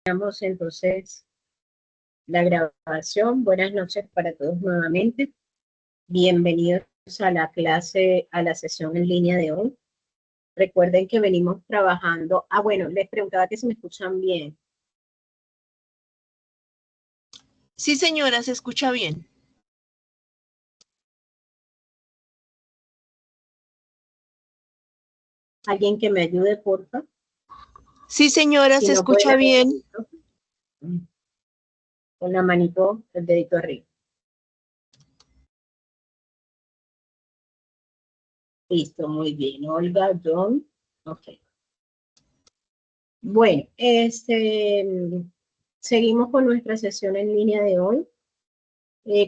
Iniciamos entonces la grabación. Buenas noches para todos nuevamente. Bienvenidos a la clase, a la sesión en línea de hoy. Recuerden que venimos trabajando. Bueno, les preguntaba que si me escuchan bien. Sí, señora, se escucha bien. ¿Alguien que me ayude, por favor? Sí, señora, Si se no escucha bien. Con la manito, el dedito arriba. Listo, muy bien. Olga, John. Ok. Bueno, seguimos con nuestra sesión en línea de hoy.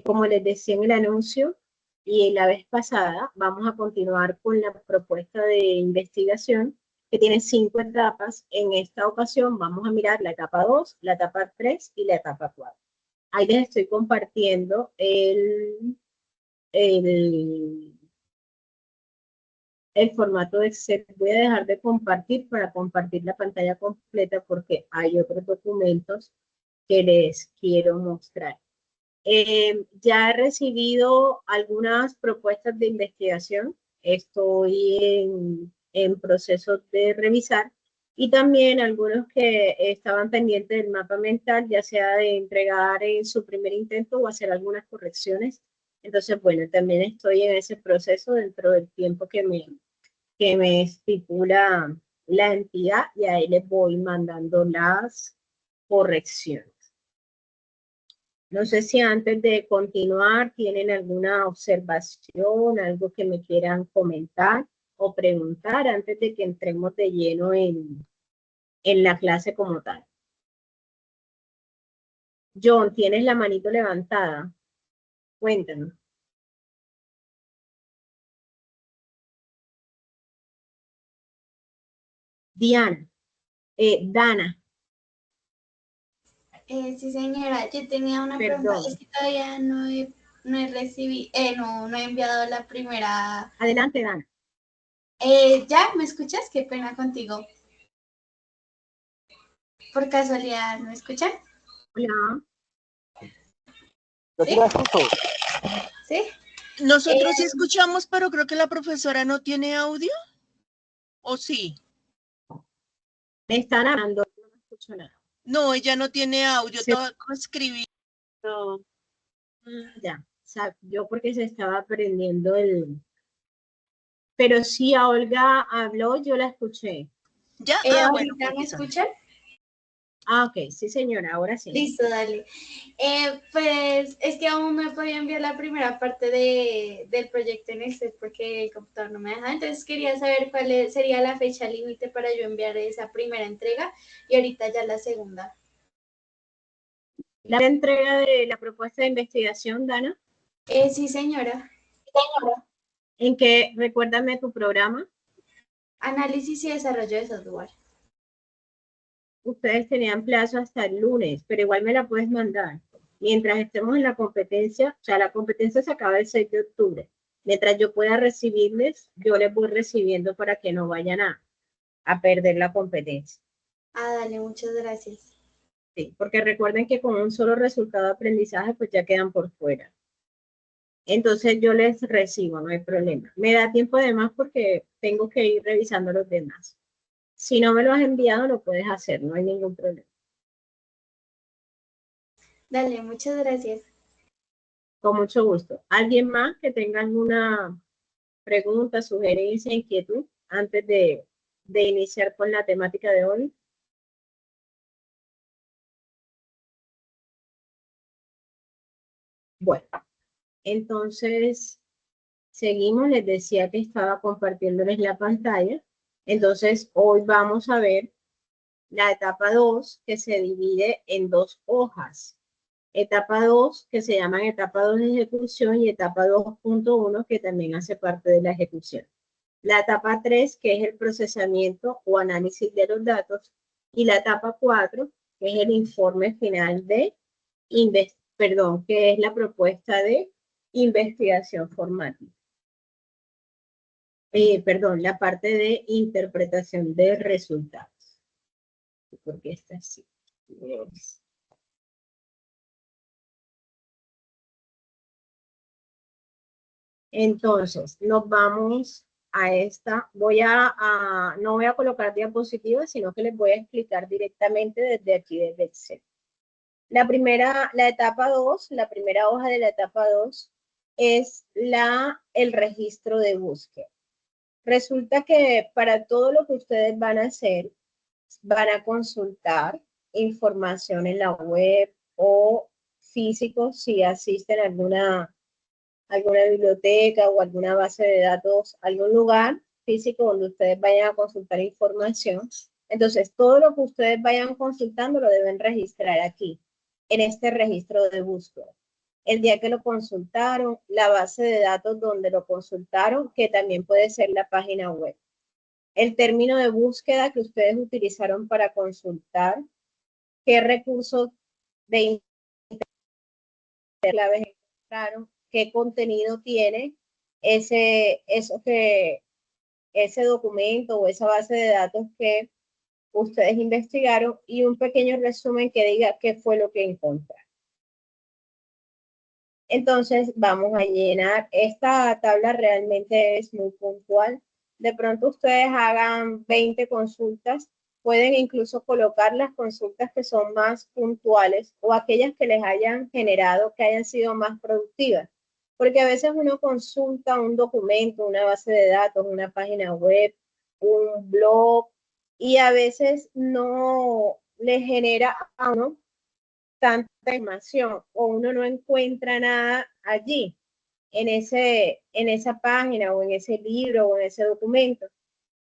Como les decía en el anuncio y la vez pasada, vamos a continuar con la propuesta de investigación que tiene 5 etapas. En esta ocasión vamos a mirar la etapa 2, la etapa 3 y la etapa 4. Ahí les estoy compartiendo el formato de Excel. Voy a dejar de compartir para compartir la pantalla completa porque hay otros documentos que les quiero mostrar. Ya he recibido algunas propuestas de investigación. Estoy en proceso de revisar y también algunos que estaban pendientes del mapa mental, ya sea de entregar en su primer intento o hacer algunas correcciones. Entonces, bueno, también estoy en ese proceso dentro del tiempo que me estipula la entidad y ahí les voy mandando las correcciones. No sé si antes de continuar tienen alguna observación, algo que me quieran comentar o preguntar antes de que entremos de lleno en la clase como tal. John, tienes la manito levantada. Cuéntanos. Diana, Dana. Sí, señora, yo tenía una Perdón. pregunta, es que todavía no he recibido, no he enviado la primera. Adelante, Dana. ¿Ya me escuchas? Qué pena contigo. Por casualidad, ¿me escuchan? Hola. ¿Sí? ¿Sí? Nosotros sí escuchamos, pero creo que la profesora no tiene audio. ¿O sí? Me están hablando, no escucho nada. No, ella no tiene audio, Se... todo escribí. Ya, o sea, yo porque se estaba aprendiendo Pero sí, a Olga habló, yo la escuché. ¿Ya? Bueno, ¿Ahorita me escuchan? Ok, sí señora, ahora sí. Listo, dale. Pues es que aún no he podido enviar la primera parte del proyecto en Excel porque el computador no me deja. Entonces quería saber cuál sería la fecha límite para yo enviar esa primera entrega y ahorita ya la segunda. La entrega de la propuesta de investigación, Dana. Sí, señora. ¿En qué? Recuérdame tu programa. Análisis y desarrollo de software. Ustedes tenían plazo hasta el lunes, pero igual me la puedes mandar. Mientras estemos en la competencia, o sea, la competencia se acaba el 6 de octubre. Mientras yo pueda recibirles, yo les voy recibiendo para que no vayan a perder la competencia. Dale, muchas gracias. Sí, porque recuerden que con un solo resultado de aprendizaje, pues ya quedan por fuera. Entonces yo les recibo, no hay problema. Me da tiempo de más porque tengo que ir revisando los demás. Si no me lo has enviado, lo puedes hacer, no hay ningún problema. Dale, muchas gracias. Con mucho gusto. ¿Alguien más que tenga alguna pregunta, sugerencia, inquietud antes de iniciar con la temática de hoy? Bueno, entonces seguimos. Les decía que estaba compartiéndoles la pantalla. Entonces hoy vamos a ver la etapa 2 que se divide en 2 hojas. Etapa 2 que se llama etapa 2 de ejecución y etapa 2.1 que también hace parte de la ejecución. La etapa 3 que es el procesamiento o análisis de los datos y la etapa 4 que es el informe final de que es la propuesta de investigación formativa. La parte de interpretación de resultados. Porque está así. Yes. Entonces, nos vamos a esta. No voy a colocar diapositivas, sino que les voy a explicar directamente desde aquí, desde Excel. La primera hoja de la etapa 2 es el registro de búsqueda. Resulta que para todo lo que ustedes van a hacer, van a consultar información en la web o físico si asisten a alguna biblioteca o alguna base de datos, algún lugar físico donde ustedes vayan a consultar información. Entonces, todo lo que ustedes vayan consultando lo deben registrar aquí, en este registro de búsqueda. El día que lo consultaron, la base de datos donde lo consultaron, que también puede ser la página web. El término de búsqueda que ustedes utilizaron para consultar, qué recursos de claves encontraron, qué contenido tiene ese documento o esa base de datos que ustedes investigaron y un pequeño resumen que diga qué fue lo que encontraron. Entonces vamos a llenar. Esta tabla realmente es muy puntual. De pronto ustedes hagan 20 consultas, pueden incluso colocar las consultas que son más puntuales o aquellas que les hayan generado, que hayan sido más productivas. Porque a veces uno consulta un documento, una base de datos, una página web, un blog, y a veces no le genera a uno tanta información o uno no encuentra nada allí en esa página o en ese libro o en ese documento.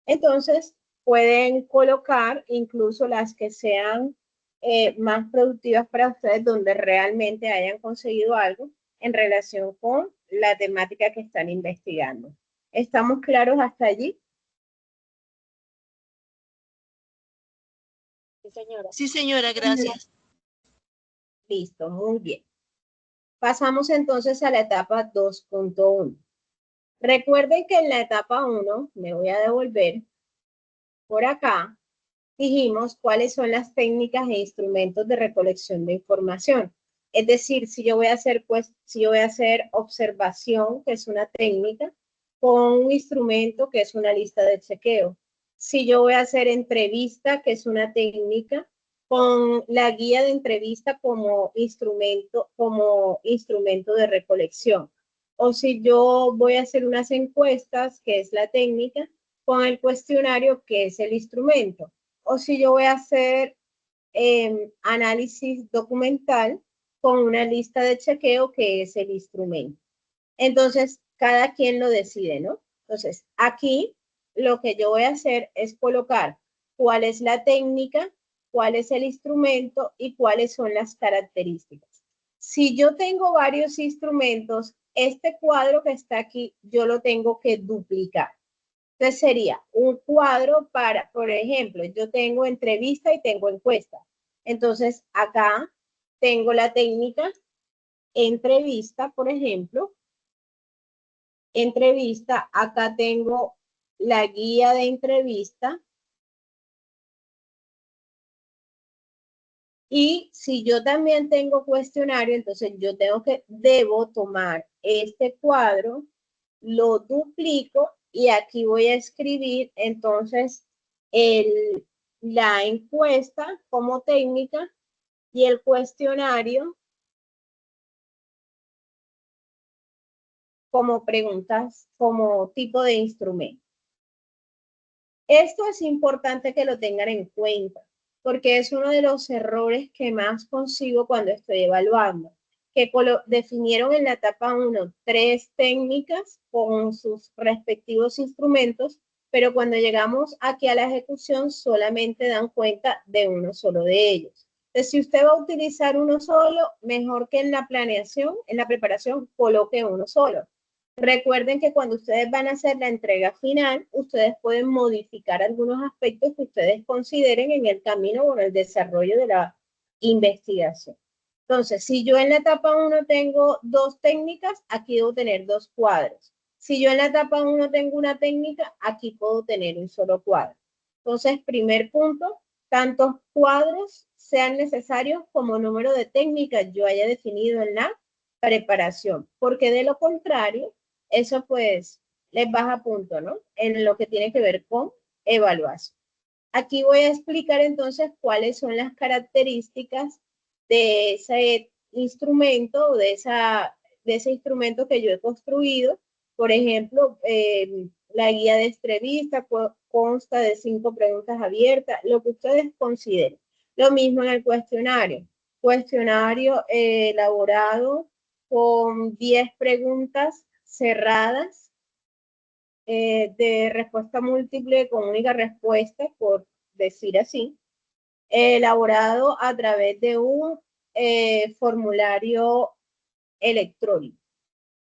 Entonces, pueden colocar incluso las que sean más productivas para ustedes, donde realmente hayan conseguido algo en relación con la temática que están investigando. ¿Estamos claros hasta allí? Sí, señora. Sí, señora, gracias. Listo, muy bien. Pasamos entonces a la etapa 2.1. Recuerden que en la etapa 1, me voy a devolver por acá, dijimos cuáles son las técnicas e instrumentos de recolección de información. Es decir, si yo voy a hacer observación, que es una técnica, con un instrumento que es una lista de chequeo. Si yo voy a hacer entrevista, que es una técnica, con la guía de entrevista como instrumento de recolección. O si yo voy a hacer unas encuestas, que es la técnica, con el cuestionario, que es el instrumento. O si yo voy a hacer análisis documental con una lista de chequeo, que es el instrumento. Entonces, cada quien lo decide, ¿no? Entonces, aquí lo que yo voy a hacer es colocar cuál es la técnica, cuál es el instrumento y cuáles son las características. Si yo tengo varios instrumentos, este cuadro que está aquí, yo lo tengo que duplicar. Entonces sería un cuadro para, por ejemplo, yo tengo entrevista y tengo encuesta. Entonces acá tengo la técnica entrevista, por ejemplo. Entrevista, acá tengo la guía de entrevista. Y si yo también tengo cuestionario, entonces yo debo tomar este cuadro, lo duplico y aquí voy a escribir entonces la encuesta como técnica y el cuestionario como preguntas, como tipo de instrumento. Esto es importante que lo tengan en cuenta, porque es uno de los errores que más consigo cuando estoy evaluando, que definieron en la etapa 1 3 técnicas con sus respectivos instrumentos, pero cuando llegamos aquí a la ejecución solamente dan cuenta de uno solo de ellos. Entonces, si usted va a utilizar uno solo, mejor que en la planeación, en la preparación, coloque uno solo. Recuerden que cuando ustedes van a hacer la entrega final, ustedes pueden modificar algunos aspectos que ustedes consideren en el camino o en el desarrollo de la investigación. Entonces, si yo en la etapa 1 tengo 2 técnicas, aquí debo tener 2 cuadros. Si yo en la etapa 1 tengo una técnica, aquí puedo tener un solo cuadro. Entonces, primer punto, tantos cuadros sean necesarios como número de técnicas yo haya definido en la preparación, porque de lo contrario, eso pues les baja punto, ¿no? En lo que tiene que ver con evaluación. Aquí voy a explicar entonces cuáles son las características de ese instrumento o de ese instrumento que yo he construido. Por ejemplo, la guía de entrevista consta de 5 preguntas abiertas, lo que ustedes consideren. Lo mismo en el cuestionario. Cuestionario elaborado con 10 preguntas cerradas de respuesta múltiple con única respuesta, por decir así, elaborado a través de un formulario electrónico.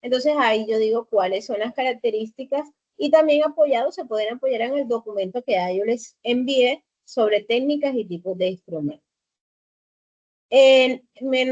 Entonces ahí yo digo cuáles son las características y también se pueden apoyar en el documento que yo les envié sobre técnicas y tipos de instrumentos. En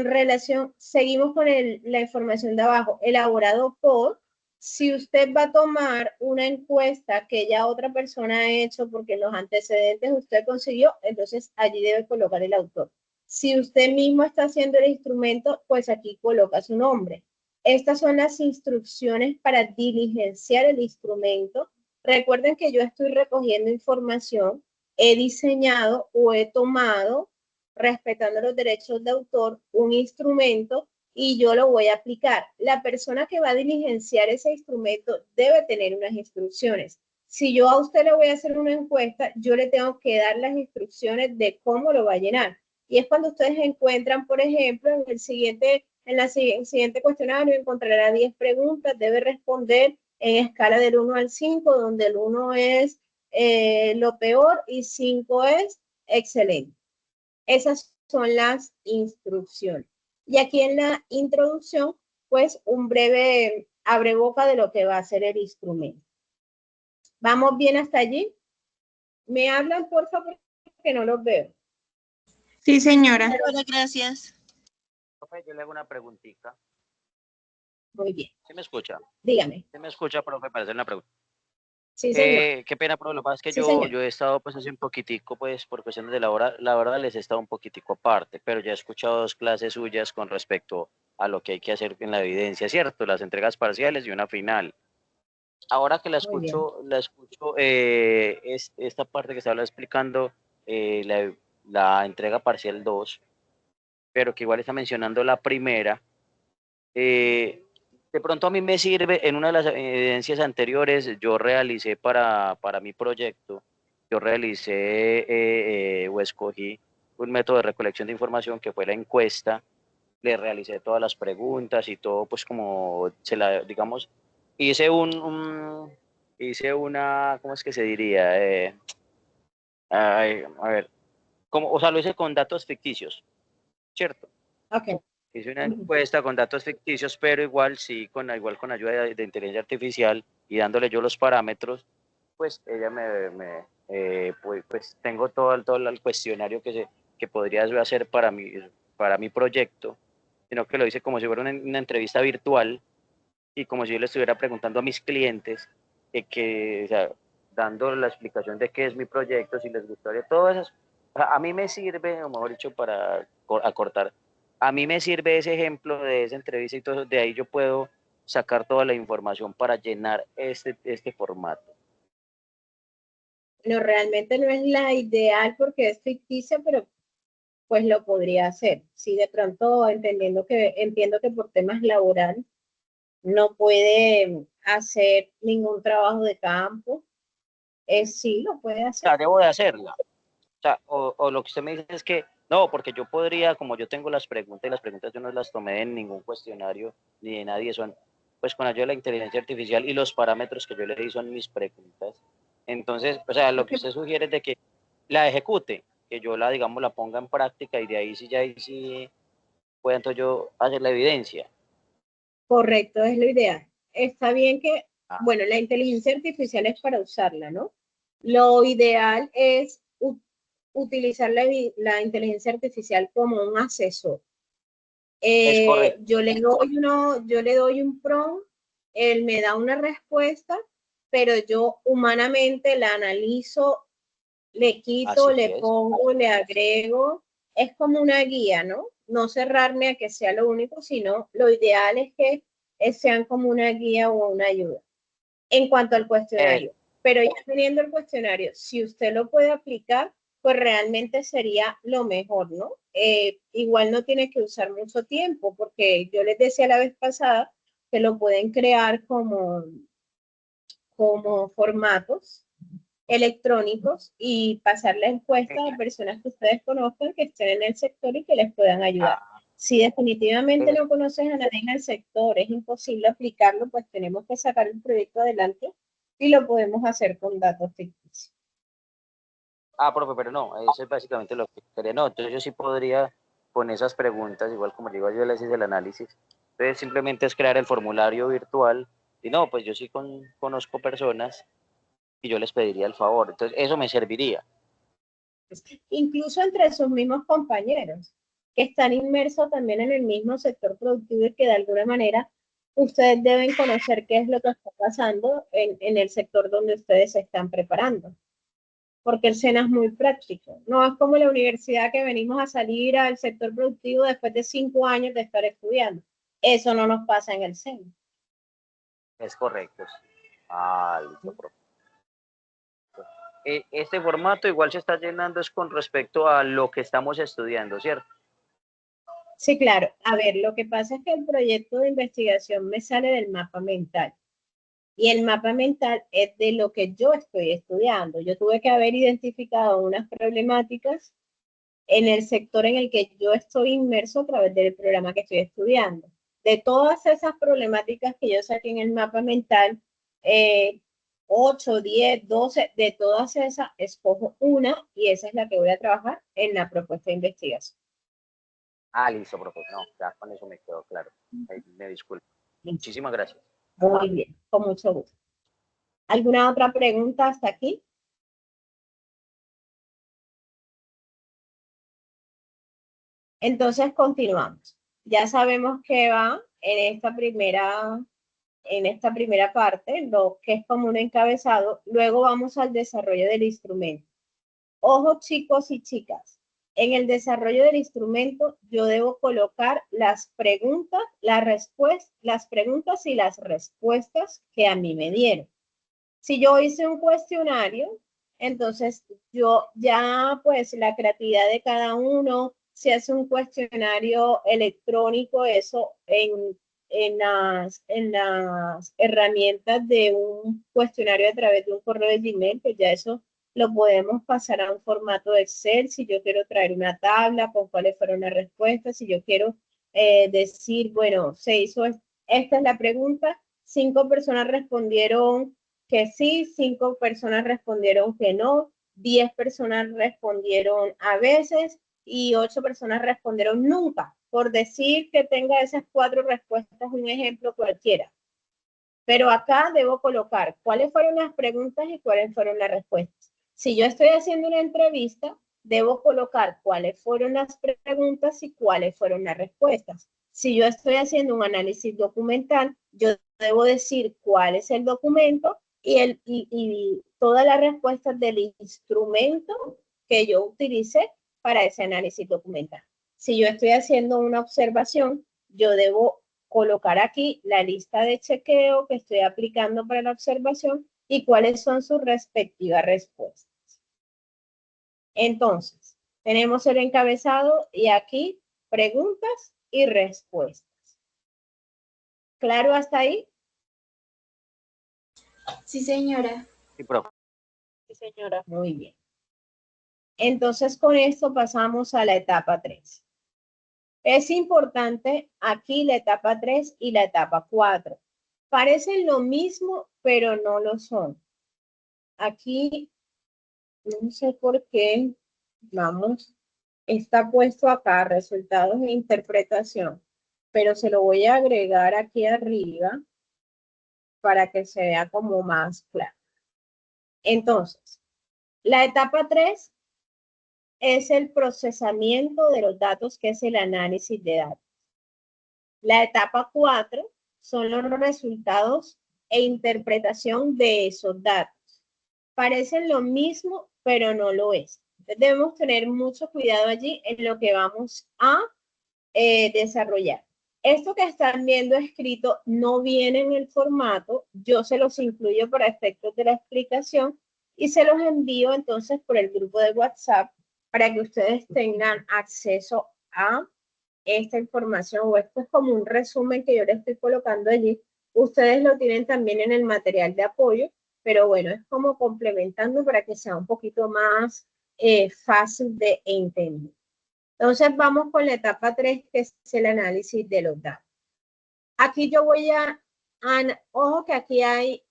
relación, seguimos con la información de abajo, elaborado por, si usted va a tomar una encuesta que ya otra persona ha hecho porque en los antecedentes usted consiguió, entonces allí debe colocar el autor. Si usted mismo está haciendo el instrumento, pues aquí coloca su nombre. Estas son las instrucciones para diligenciar el instrumento. Recuerden que yo estoy recogiendo información, he diseñado o he tomado, respetando los derechos de autor, un instrumento y yo lo voy a aplicar. La persona que va a diligenciar ese instrumento debe tener unas instrucciones. Si yo a usted le voy a hacer una encuesta, yo le tengo que dar las instrucciones de cómo lo va a llenar. Y es cuando ustedes encuentran, por ejemplo, en el siguiente cuestionario encontrará 10 preguntas, debe responder en escala del 1 al 5, donde el 1 es lo peor y 5 es excelente. Esas son las instrucciones. Y aquí en la introducción, pues un breve abreboca de lo que va a ser el instrumento. ¿Vamos bien hasta allí? ¿Me hablan, por favor? Que no los veo. Sí, señora. Hola, gracias. Profe, yo le hago una preguntita. Muy bien. ¿Sí me escucha? Dígame. ¿Sí me escucha, profe, para hacer una pregunta? Sí, señor. Qué pena, profe, lo que pasa es que Sí, yo señor. he estado pues así un poquitico, pues por cuestiones de la verdad les he estado un poquitico aparte, pero ya he escuchado 2 clases suyas con respecto a lo que hay que hacer en la evidencia, ¿cierto? Las entregas parciales y una final. Ahora que la Muy bien. escucho es esta parte que estaba explicando, la entrega parcial 2, pero que igual está mencionando la primera. De pronto a mí me sirve, en una de las evidencias anteriores, yo realicé para mi proyecto, yo realicé o escogí un método de recolección de información que fue la encuesta, le realicé todas las preguntas y todo, pues como digamos, hice hice una, ¿cómo es que se diría? A ver, o sea, lo hice con datos ficticios, ¿cierto? Ok. Hice una encuesta con datos ficticios, pero igual sí, igual con ayuda de inteligencia artificial y dándole yo los parámetros, pues ella pues tengo todo el cuestionario que podría hacer para mi proyecto, sino que lo hice como si fuera una entrevista virtual y como si yo le estuviera preguntando a mis clientes, o sea, dando la explicación de qué es mi proyecto, si les gustaría, todo eso. A mí me sirve, o mejor dicho, para acortar, a mí me sirve ese ejemplo de esa entrevista y todo eso, de ahí yo puedo sacar toda la información para llenar este formato. No, realmente no es la ideal porque es ficticia, pero pues lo podría hacer. Si de pronto entiendo que por temas laborales no puede hacer ningún trabajo de campo, sí lo puede O hacer. sea, debo de hacerla. O sea, o lo que usted me dice es que, no, porque yo podría, como yo tengo las preguntas, y las preguntas yo no las tomé en ningún cuestionario ni de nadie, son, pues con ayuda de la inteligencia artificial y los parámetros que yo le di son mis preguntas. Entonces, o sea, lo que usted sugiere es de que la ejecute, que yo digamos, la ponga en práctica y de ahí sí pueda entonces yo hacer la evidencia. Correcto, es lo ideal. Está bien que, Ah, bueno, la inteligencia artificial es para usarla, ¿no? Lo ideal es utilizar la inteligencia artificial como un asesor. es correcto. Yo le doy un prompt, él me da una respuesta, pero yo humanamente la analizo, le quito, Así le es. pongo, le agrego, es como una guía, ¿no? No cerrarme a que sea lo único, sino lo ideal es que sean como una guía o una ayuda en cuanto al cuestionario. Pero ya teniendo el cuestionario, si usted lo puede aplicar, pues realmente sería lo mejor, ¿no? Igual no tiene que usar mucho tiempo, porque yo les decía la vez pasada que lo pueden crear como formatos electrónicos y pasar la encuesta a personas que ustedes conozcan que estén en el sector y que les puedan ayudar. Si definitivamente no conoces a nadie en el sector, es imposible aplicarlo, pues tenemos que sacar el proyecto adelante y lo podemos hacer con datos ficticios. Profe, pero no, eso es básicamente lo que quería. No, entonces yo sí podría con esas preguntas, igual como digo, yo les hice el análisis. Entonces simplemente es crear el formulario virtual y no, pues yo sí conozco personas y yo les pediría el favor. Entonces eso me serviría. Incluso entre sus mismos compañeros, que están inmersos también en el mismo sector productivo y que de alguna manera ustedes deben conocer qué es lo que está pasando en el sector donde ustedes se están preparando. Porque el SENA es muy práctico. No es como la universidad que venimos a salir al sector productivo después de 5 años de estar estudiando. Eso no nos pasa en el SENA. Es correcto. Listo, profe. Este formato igual se está llenando es con respecto a lo que estamos estudiando, ¿cierto? Sí, claro. A ver, lo que pasa es que el proyecto de investigación me sale del mapa mental. Y el mapa mental es de lo que yo estoy estudiando. Yo tuve que haber identificado unas problemáticas en el sector en el que yo estoy inmerso a través del programa que estoy estudiando. De todas esas problemáticas que yo saqué en el mapa mental, 8, 10, 12, de todas esas, escojo una y esa es la que voy a trabajar en la propuesta de investigación. Listo, profe. No, ya con eso me quedó claro. Me disculpo. Muchísimas gracias. Muy bien, con mucho gusto. ¿Alguna otra pregunta hasta aquí? Entonces continuamos. Ya sabemos que va en esta primera parte, lo que es como un encabezado. Luego vamos al desarrollo del instrumento. Ojo, chicos y chicas, en el desarrollo del instrumento yo debo colocar las preguntas, las preguntas y las respuestas que a mí me dieron. Si yo hice un cuestionario, entonces yo ya pues la creatividad de cada uno, si hace un cuestionario electrónico, eso en las herramientas de un cuestionario a través de un correo de Gmail, pues ya eso lo podemos pasar a un formato de Excel. Si yo quiero traer una tabla con cuáles fueron las respuestas, si yo quiero decir, bueno, esta es la pregunta, 5 personas respondieron que sí, 5 personas respondieron que no, 10 personas respondieron a veces y 8 personas respondieron nunca, por decir que tenga esas 4 respuestas, un ejemplo cualquiera. Pero acá debo colocar cuáles fueron las preguntas y cuáles fueron las respuestas. Si yo estoy haciendo una entrevista, debo colocar cuáles fueron las preguntas y cuáles fueron las respuestas. Si yo estoy haciendo un análisis documental, yo debo decir cuál es el documento y todas las respuestas del instrumento que yo utilicé para ese análisis documental. Si yo estoy haciendo una observación, yo debo colocar aquí la lista de chequeo que estoy aplicando para la observación y cuáles son sus respectivas respuestas. Entonces, tenemos el encabezado y aquí preguntas y respuestas. ¿Claro hasta ahí? Sí, señora. Sí, profe. Sí, señora. Muy bien. Entonces, con esto pasamos a la etapa 3. Es importante aquí la etapa 3 y la etapa 4. Parecen lo mismo, pero no lo son. Aquí, no sé por qué, vamos, está puesto acá, resultados de interpretación, pero se lo voy a agregar aquí arriba para que se vea como más claro. Entonces, la etapa 3 es el procesamiento de los datos, que es el análisis de datos. La etapa 4 son los resultados e interpretación de esos datos. Parecen lo mismo, pero no lo es. Entonces, debemos tener mucho cuidado allí en lo que vamos a desarrollar. Esto que están viendo escrito no viene en el formato, yo se los incluyo para efectos de la explicación y se los envío entonces por el grupo de WhatsApp para que ustedes tengan acceso a esta información, o esto es como un resumen que yo les estoy colocando allí. Ustedes lo tienen también en el material de apoyo, pero bueno, es como complementando para que sea un poquito más fácil de entender. Entonces vamos con la etapa 3, que es el análisis de los datos. Aquí yo voy ojo que aquí hay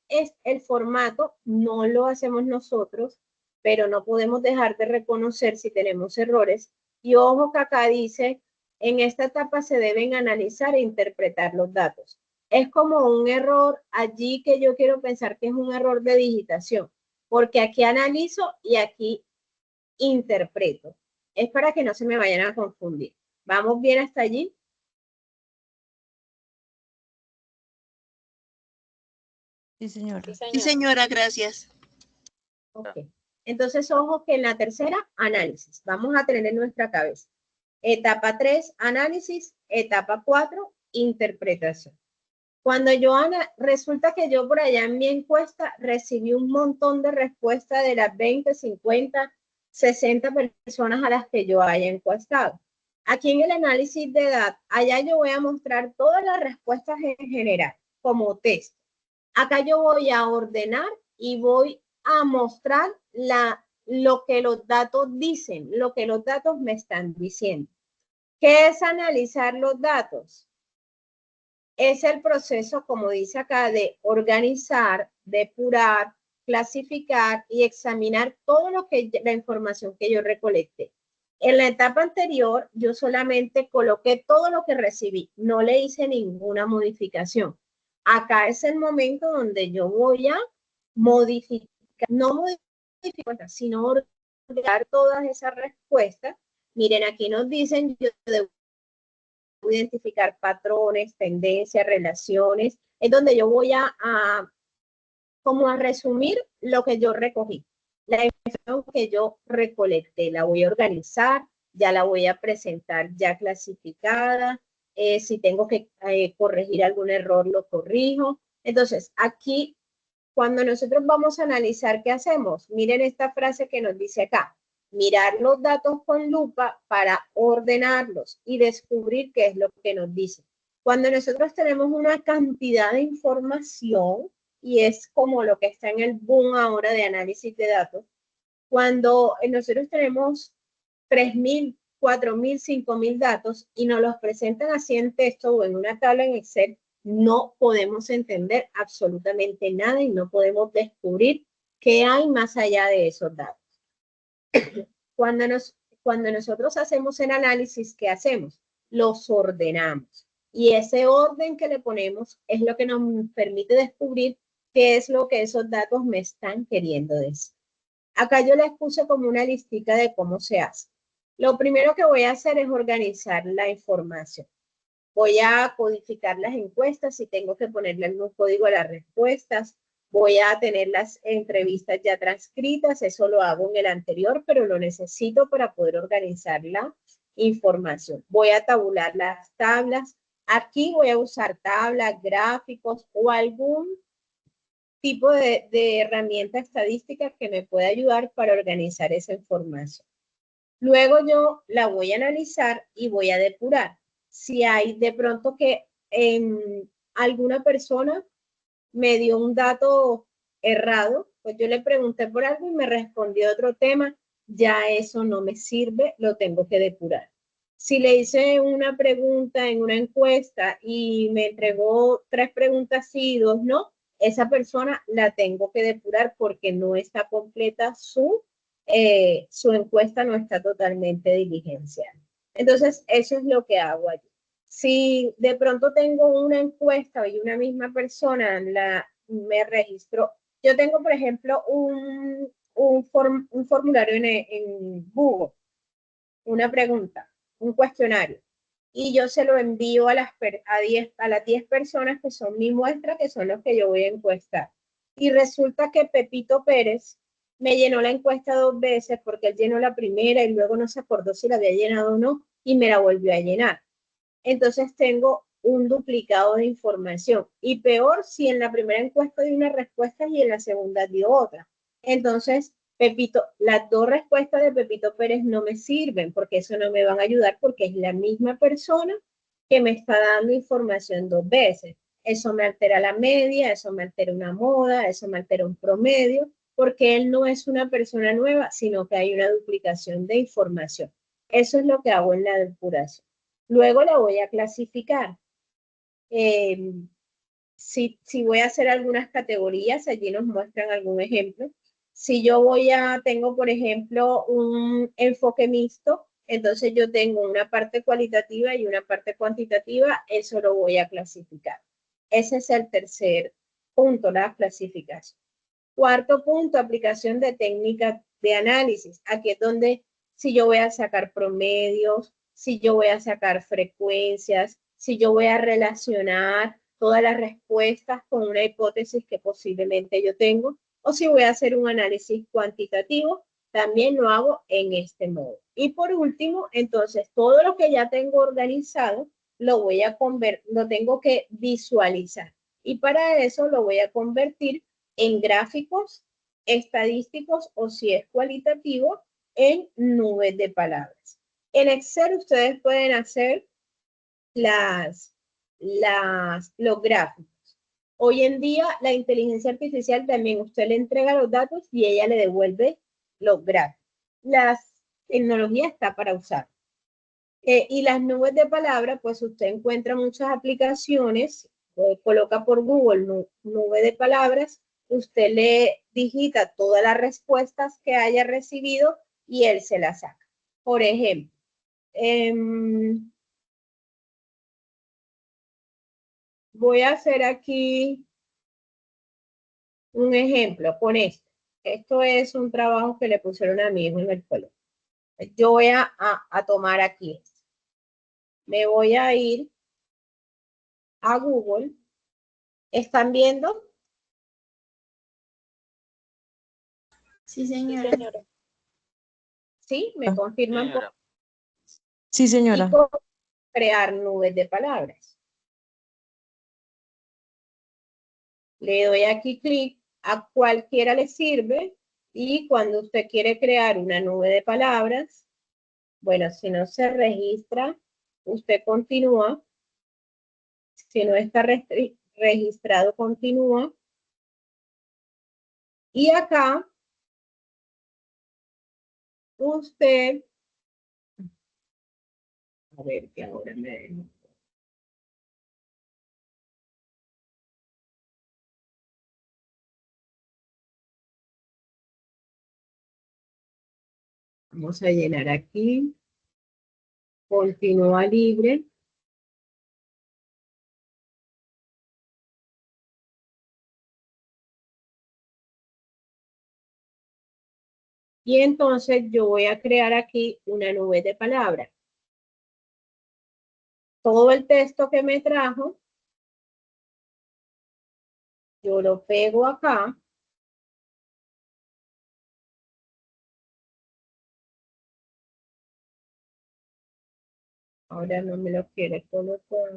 el formato, no lo hacemos nosotros, pero no podemos dejar de reconocer si tenemos errores. Y ojo que acá dice, en esta etapa se deben analizar e interpretar los datos. Es como un error allí que yo quiero pensar que es un error de digitación, porque aquí analizo y aquí interpreto. Es para que no se me vayan a confundir. ¿Vamos bien hasta allí? Sí, señora. Sí, señora, gracias. Ok. Entonces, ojo que en la tercera, análisis. Vamos a tener en nuestra cabeza. Etapa 3, análisis. Etapa 4, interpretación. Cuando resulta que yo por allá en mi encuesta recibí un montón de respuestas de las 20, 50, 60 personas a las que yo haya encuestado. Aquí en el análisis de datos, allá yo voy a mostrar todas las respuestas en general, como texto. Acá yo voy a ordenar y voy a mostrar lo que los datos dicen, lo que los datos me están diciendo. ¿Qué es analizar los datos? Es el proceso, como dice acá, de organizar, depurar, clasificar y examinar todo la información que yo recolecté. En la etapa anterior, yo solamente coloqué todo lo que recibí, no le hice ninguna modificación. Acá es el momento donde yo voy a modificar, no modificar, sino ordenar todas esas respuestas. Miren, aquí nos dicen, yo debo identificar patrones, tendencias, relaciones, es donde yo voy como a resumir lo que yo recogí. La información que yo recolecté, la voy a organizar, ya la voy a presentar ya clasificada, si tengo que corregir algún error, lo corrijo. Entonces, aquí, cuando nosotros vamos a analizar, ¿qué hacemos? Miren esta frase que nos dice acá. Mirar los datos con lupa para ordenarlos y descubrir qué es lo que nos dice. Cuando nosotros tenemos una cantidad de información, y es como lo que está en el boom ahora de análisis de datos, cuando nosotros tenemos 3.000, 4.000, 5.000 datos y nos los presentan así en texto o en una tabla en Excel, no podemos entender absolutamente nada y no podemos descubrir qué hay más allá de esos datos. Cuando nosotros hacemos el análisis, ¿qué hacemos? Los ordenamos. Y ese orden que le ponemos es lo que nos permite descubrir qué es lo que esos datos me están queriendo decir. Acá yo les puse como una listica de cómo se hace. Lo primero que voy a hacer es organizar la información. Voy a codificar las encuestas, si tengo que ponerle algún código a las respuestas. Voy a tener las entrevistas ya transcritas, eso lo hago en el anterior, pero lo necesito para poder organizar la información. Voy a tabular las tablas. Aquí voy a usar tablas, gráficos o algún tipo de herramienta estadística que me pueda ayudar para organizar esa información. Luego yo la voy a analizar y voy a depurar. Si hay de pronto que alguna persona me dio un dato errado, pues yo le pregunté por algo y me respondió otro tema, ya eso no me sirve, lo tengo que depurar. Si le hice una pregunta en una encuesta y me entregó 3 preguntas sí y 2 no, esa persona la tengo que depurar porque no está completa su encuesta, no está totalmente diligenciada. Entonces, eso es lo que hago allí. Si de pronto tengo una encuesta y una misma persona me registro, yo tengo, por ejemplo, un formulario en Google, una pregunta, un cuestionario, y yo se lo envío a las 10 personas que son mi muestra, que son los que yo voy a encuestar. Y resulta que Pepito Pérez me llenó la encuesta 2 veces porque él llenó la primera y luego no se acordó si la había llenado o no y me la volvió a llenar. Entonces tengo un duplicado de información y peor si en la primera encuesta dio una respuesta y en la segunda dio otra. Entonces, Pepito, las 2 respuestas de Pepito Pérez no me sirven porque eso no me van a ayudar porque es la misma persona que me está dando información 2 veces. Eso me altera la media, eso me altera una moda, eso me altera un promedio, porque él no es una persona nueva, sino que hay una duplicación de información. Eso es lo que hago en la depuración. Luego la voy a clasificar. Si voy a hacer algunas categorías, allí nos muestran algún ejemplo. Si yo tengo, por ejemplo, un enfoque mixto, entonces yo tengo una parte cualitativa y una parte cuantitativa, eso lo voy a clasificar. Ese es el tercer punto, la clasificación. Cuarto punto, aplicación de técnicas de análisis. Aquí es donde si yo voy a sacar promedios, si yo voy a sacar frecuencias, si yo voy a relacionar todas las respuestas con una hipótesis que posiblemente yo tengo, o si voy a hacer un análisis cuantitativo, también lo hago en este modo. Y por último, entonces, todo lo que ya tengo organizado, lo tengo que visualizar. Y para eso lo voy a convertir en gráficos estadísticos o si es cualitativo, en nubes de palabras. En Excel ustedes pueden hacer los gráficos. Hoy en día la inteligencia artificial también usted le entrega los datos y ella le devuelve los gráficos. La tecnología está para usar. Y las nubes de palabras, pues usted encuentra muchas aplicaciones, coloca por Google nube de palabras, usted le digita todas las respuestas que haya recibido y él se las saca. Por ejemplo, voy a hacer aquí un ejemplo con esto. Esto es un trabajo que le pusieron a mi hijo en el colegio. Yo voy a tomar aquí esto. Me voy a ir a Google. ¿Están viendo? Sí, señora. ¿Sí? ¿Me confirman? Señora. Sí, Y señora. cómo crear nubes de palabras. Le doy aquí clic, a cualquiera le sirve y cuando usted quiere crear una nube de palabras, bueno, si no se registra, usted continúa. Si no está registrado, continúa. Y acá, usted, a ver que ahora me dejo. Vamos a llenar aquí. Continúa libre. Y entonces yo voy a crear aquí una nube de palabras. Todo el texto que me trajo, yo lo pego acá. Ahora no me lo quiere colocar.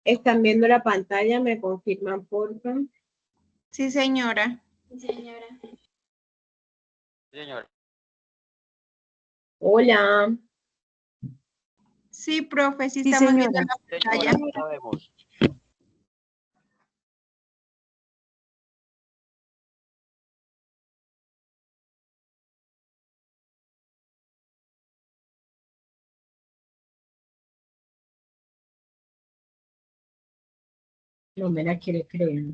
¿Están viendo la pantalla? ¿Me confirman, por favor? Sí, señora. Sí, señora. Señora. Hola. Sí, profe, sí Sí, estamos viendo señora. la Señora, pantalla. no sabemos. No me la quiere creer.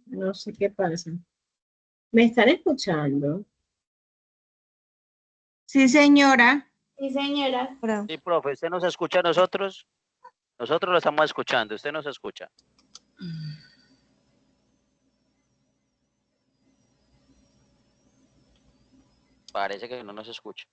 No sé qué pasa. ¿Me están escuchando? Sí, señora. Sí, señora. Ahora, Sí, profe, ¿usted nos escucha a nosotros? Nosotros lo estamos escuchando, usted nos escucha. Parece que no nos escucha.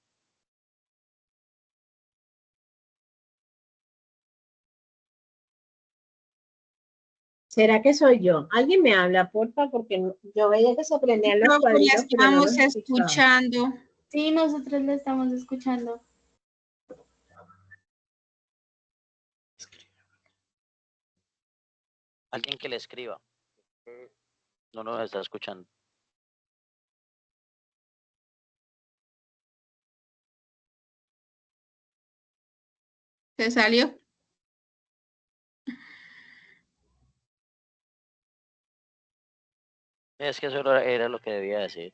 ¿Será que soy yo? ¿Alguien me habla, porfa? Porque yo veía que se prendían los Profe, la cuadritos, pero no los estamos escuchaba. escuchando. Sí, nosotros lo estamos escuchando. Alguien que le escriba. No nos está escuchando. ¿Se salió? Es que eso era lo que debía decir.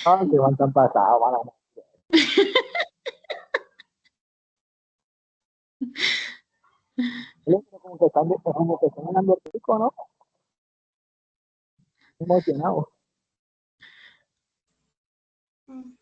Ah, que van tan pasados, van a... Como que están ganando rico, ¿no? Emocionados. Mm.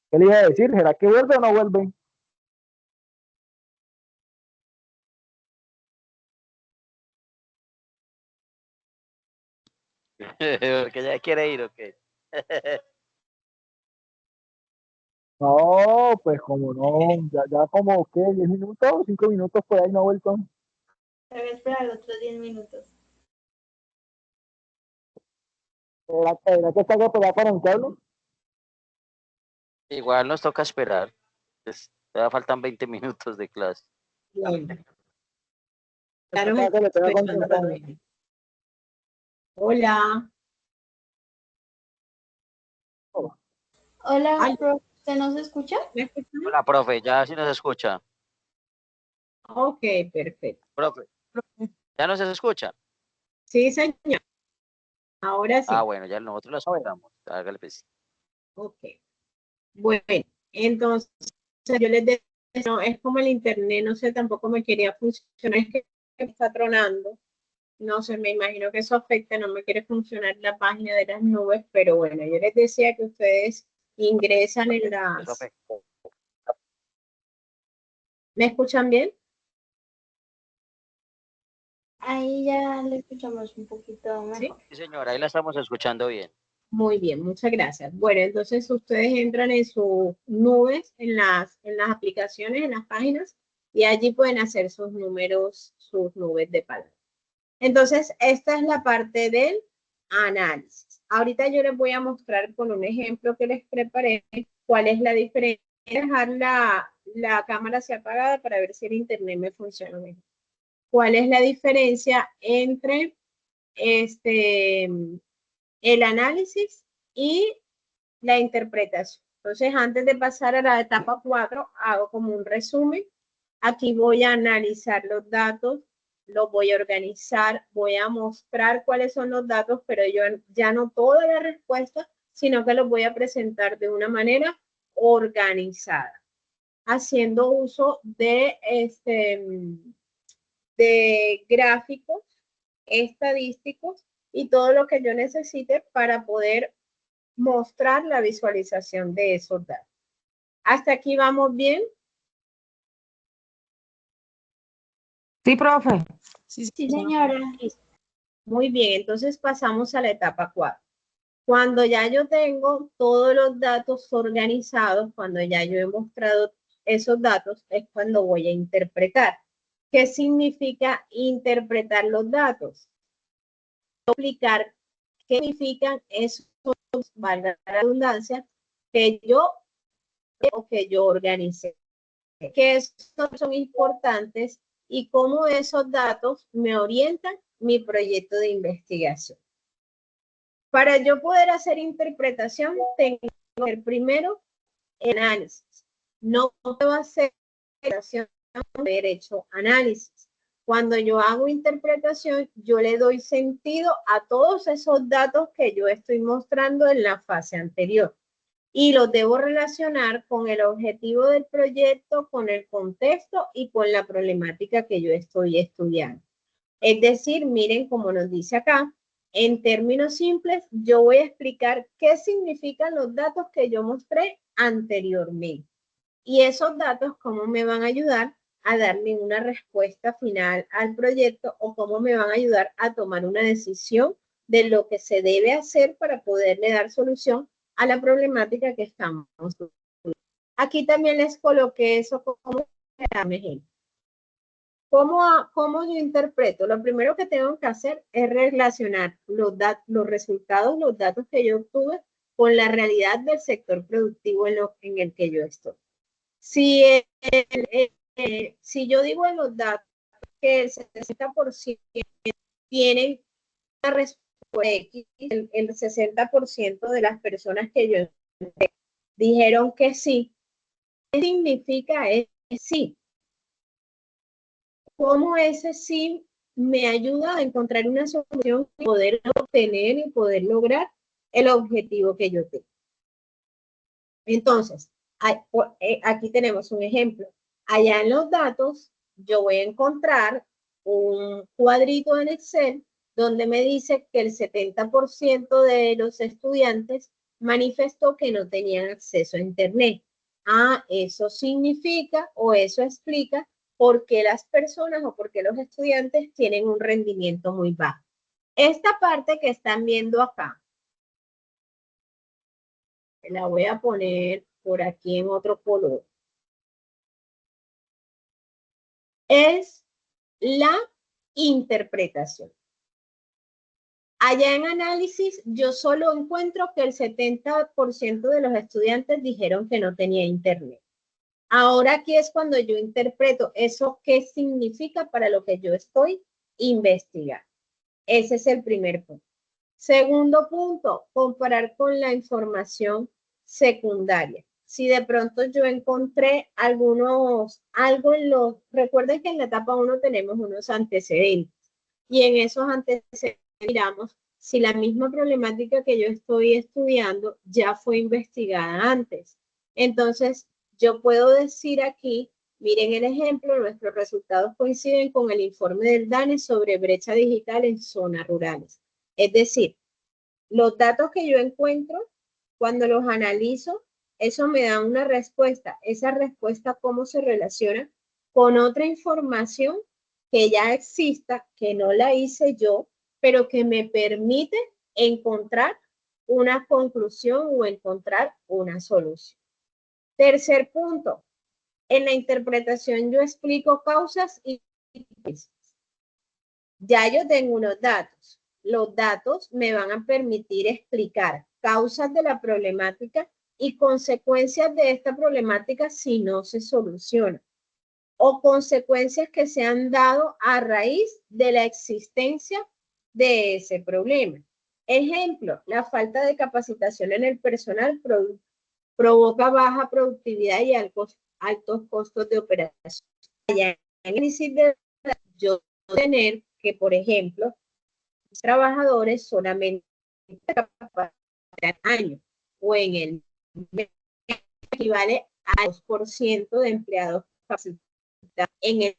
¿Qué le iba a decir? ¿Será que vuelve o no vuelve? Porque ya quiere ir, ¿o qué? No, pues como no, ya como, ¿qué? ¿10 minutos? ¿5 minutos por ahí no ha vuelto? Voy a esperar otros 10 minutos. ¿Será que está que pegar para un cable? Igual nos toca esperar. Todavía faltan 20 minutos de clase. Bueno, ya nos ¿Será que le pega con esperando temprano? también. Hola. Hola, Ay, profe, ¿usted nos escucha? ¿me escuchan? Hola, profe, ya sí nos escucha. Ok, perfecto. Profe, ¿ya nos escucha? Sí, señor. Ahora Ah, sí. bueno, ya nosotros lo sabemos. Hágale pues. Ok. Bueno, entonces yo les decía, no, es como el internet, no sé, tampoco me quería funcionar, es que me está tronando. No sé, me imagino que eso afecta, no me quiere funcionar la página de las nubes, pero bueno, yo les decía que ustedes ingresan en Eso las... afectó. ¿Me escuchan bien? Ahí ya le escuchamos un poquito Sí. mejor. Sí, señora, ahí la estamos escuchando bien. Muy bien, muchas gracias. Bueno, entonces ustedes entran en sus nubes, en las aplicaciones, en las páginas, y allí pueden hacer sus números, sus nubes de palabras. Entonces, esta es la parte del análisis. Ahorita yo les voy a mostrar con un ejemplo que les preparé cuál es la diferencia. Voy a dejar la cámara así apagada para ver si el internet me funciona mejor. ¿Cuál es la diferencia entre el análisis y la interpretación? Entonces, antes de pasar a la etapa 4, hago como un resumen. Aquí voy a analizar los datos, los voy a organizar, voy a mostrar cuáles son los datos, pero yo ya no toda la respuesta, sino que los voy a presentar de una manera organizada, haciendo uso de gráficos estadísticos y todo lo que yo necesite para poder mostrar la visualización de esos datos. ¿Hasta aquí vamos bien? Sí, profe. Sí, Sí, señora. Muy bien, entonces pasamos a la etapa 4. Cuando ya yo tengo todos los datos organizados, cuando ya yo he mostrado esos datos, es cuando voy a interpretar. ¿Qué significa interpretar los datos? Explicar qué significan esos, valga la redundancia, que yo organicé, que son importantes y cómo esos datos me orientan mi proyecto de investigación. Para yo poder hacer interpretación, tengo que hacer primero el análisis. No puedo hacer interpretación sin haber hecho análisis. Cuando yo hago interpretación, yo le doy sentido a todos esos datos que yo estoy mostrando en la fase anterior y los debo relacionar con el objetivo del proyecto, con el contexto y con la problemática que yo estoy estudiando. Es decir, miren como nos dice acá, en términos simples, yo voy a explicar qué significan los datos que yo mostré anteriormente. Y esos datos, cómo me van a ayudar a darle una respuesta final al proyecto o cómo me van a ayudar a tomar una decisión de lo que se debe hacer para poderle dar solución a la problemática que estamos. Aquí también les coloqué eso como ejemplo. ¿Cómo yo interpreto? Lo primero que tengo que hacer es relacionar los resultados, los datos que yo obtuve con la realidad del sector productivo en el que yo estoy. Si yo digo en los datos que el 60% tienen una respuesta X, el 60% de las personas que yo dijeron que sí, ¿qué significa sí? ¿Cómo ese sí me ayuda a encontrar una solución y poder obtener y poder lograr el objetivo que yo tengo? Entonces, aquí tenemos un ejemplo. Allá en los datos, yo voy a encontrar un cuadrito en Excel donde me dice que el 70% de los estudiantes manifestó que no tenían acceso a Internet. Ah, eso significa o eso explica por qué las personas o por qué los estudiantes tienen un rendimiento muy bajo. Esta parte que están viendo acá, la voy a poner por aquí en otro color. Es la interpretación. Allá en análisis, yo solo encuentro que el 70% de los estudiantes dijeron que no tenía internet. Ahora aquí es cuando yo interpreto eso qué significa para lo que yo estoy investigando. Ese es el primer punto. Segundo punto, comparar con la información secundaria. Si de pronto yo encontré algo recuerden que en la etapa 1 tenemos unos antecedentes y en esos antecedentes miramos si la misma problemática que yo estoy estudiando ya fue investigada antes. Entonces, yo puedo decir aquí, miren el ejemplo, nuestros resultados coinciden con el informe del DANE sobre brecha digital en zonas rurales. Es decir, los datos que yo encuentro, cuando los analizo, eso me da una respuesta. Esa respuesta, ¿cómo se relaciona con otra información que ya exista, que no la hice yo, pero que me permite encontrar una conclusión o encontrar una solución? Tercer punto, en la interpretación yo explico causas y consecuencias. Ya yo tengo unos datos. Los datos me van a permitir explicar causas de la problemática y consecuencias de esta problemática si no se soluciona, o consecuencias que se han dado a raíz de la existencia de ese problema. Ejemplo, la falta de capacitación en el personal provoca baja productividad y altos costos de operación. En análisis de yo tener que, por ejemplo, los trabajadores solamente capacitados al año o en el mes equivale al 2% de empleados capacitados en el.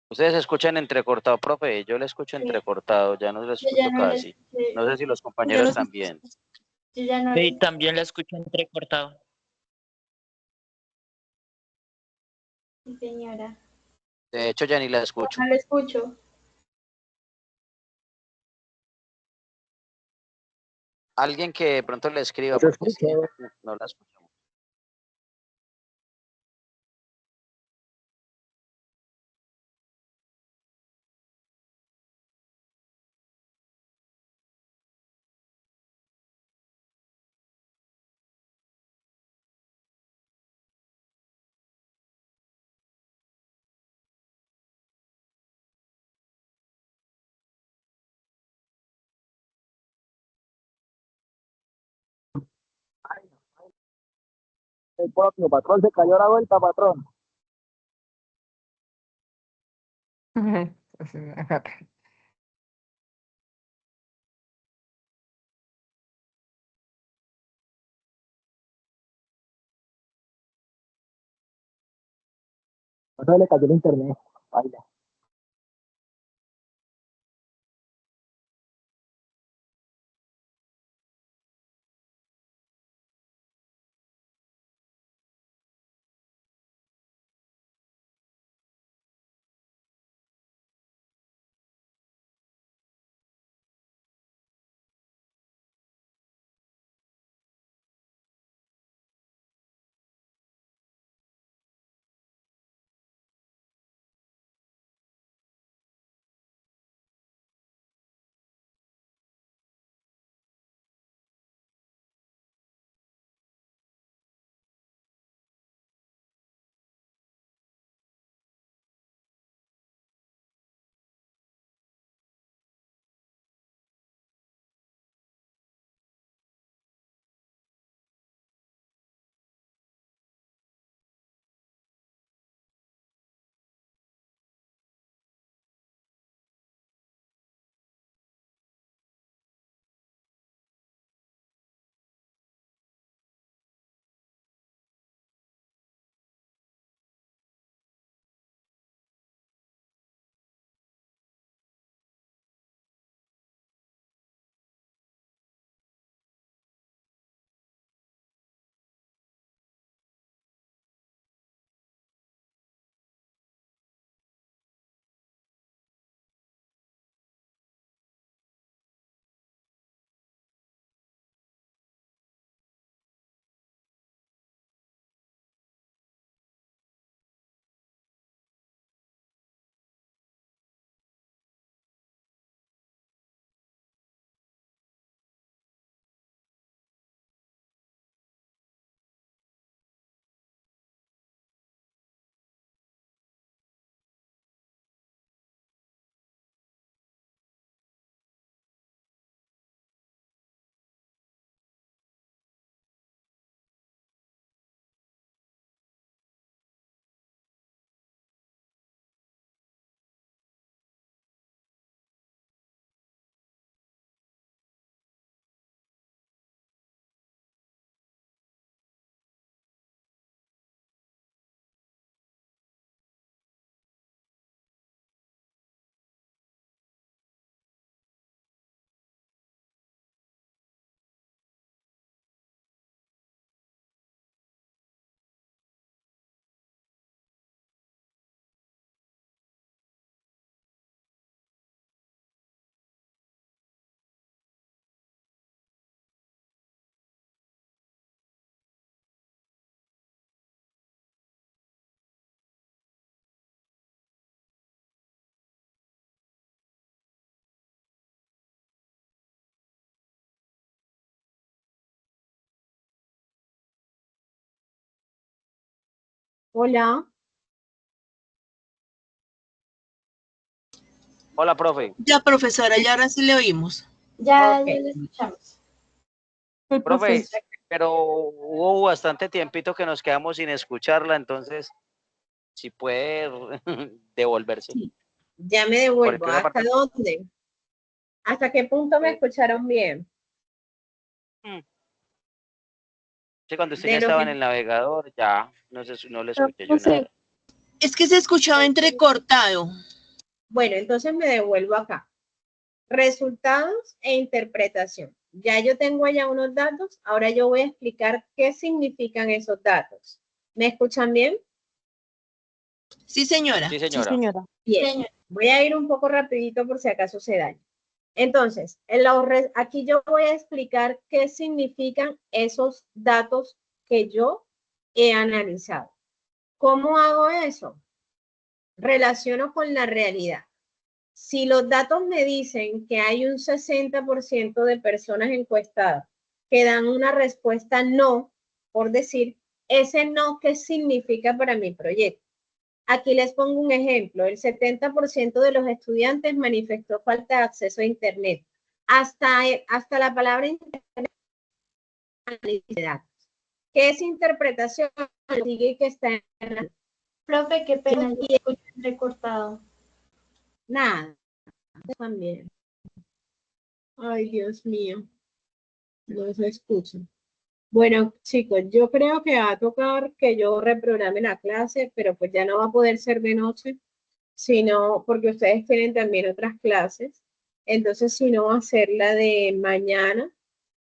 Ustedes escuchan entrecortado, profe, yo le escucho entrecortado, ya no le Yo ya escucho no le casi. escuché. No sé si los Ya compañeros los también. Yo ya no Sí, le también la escucho entrecortado. escuché, señora. De hecho, ya ni la escucho. No le escucho. Alguien que de pronto le escriba, Se porque sí, escucha. no la escucho. El propio patrón se cayó a la vuelta, patrón. Patrón, le cayó el internet. Vaya. Hola. Hola, profe. Ya, profesora, ya ahora sí le oímos. Ya, Ok. ya lo escuchamos. Profe, pero hubo bastante tiempito que nos quedamos sin escucharla, entonces, si puede devolverse. Ya me devuelvo. Porque esa ¿Hasta parte, dónde? ¿Hasta qué punto me eh, escucharon bien? sí, cuando usted ya De lo estaba en que... el navegador, ya no le escuché yo nada. Es que se escuchaba entrecortado. Bueno, entonces me devuelvo acá. Resultados e interpretación. Ya yo tengo allá unos datos, ahora yo voy a explicar qué significan esos datos. ¿Me escuchan bien? Sí, señora. Sí, señora. Bien. Señor, Voy a ir un poco rapidito por si acaso se daña. Entonces, aquí yo voy a explicar qué significan esos datos que yo he analizado. ¿Cómo hago eso? Relaciono con la realidad. Si los datos me dicen que hay un 60% de personas encuestadas que dan una respuesta no, por decir, ese no, ¿qué significa para mi proyecto? Aquí les pongo un ejemplo. El 70% de los estudiantes manifestó falta de acceso a Internet. Hasta la palabra Internet, análisis de datos. ¿Qué es interpretación? Sigue que está en profe, qué pena, yo lo escucho entrecortado. nada. También. Ay, Dios mío. No se escucha. Bueno, chicos, yo creo que va a tocar que yo reprograme la clase, pero pues ya no va a poder ser de noche, sino porque ustedes tienen también otras clases. Entonces, si no, va a ser la de mañana.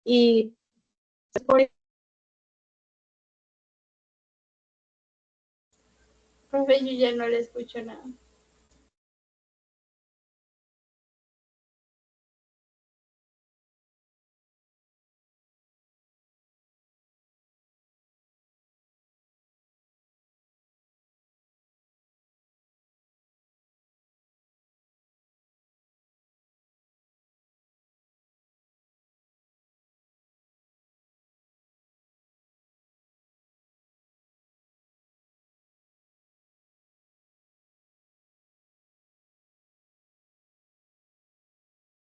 Y Profe, yo ya no le escucho nada.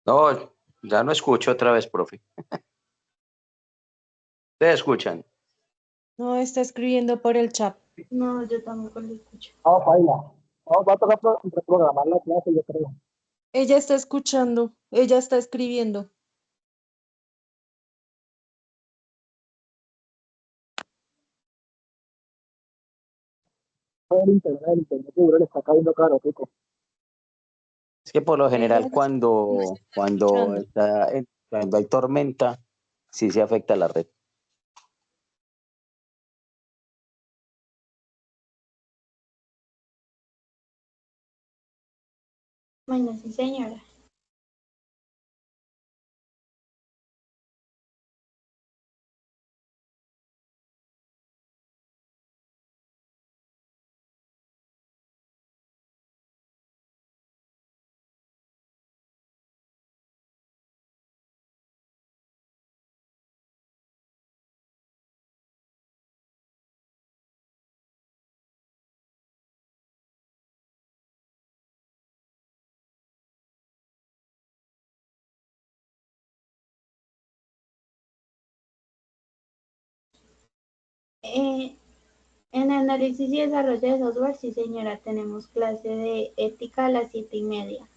No, ya no escucho otra vez, profe. ¿Ustedes escuchan? No, está escribiendo por el chat. No, yo tampoco lo escucho. No, baila. No, va a tocar reprogramar la clase, yo creo. Ella está escuchando, ella está escribiendo. El internet seguro le está cayendo caro, Pico. Es que por lo Ella general está cuando escuchando. cuando hay tormenta, sí se afecta la red. Bueno, sí, señora. En análisis y desarrollo de software, sí, señora, tenemos clase de ética a las 7:30.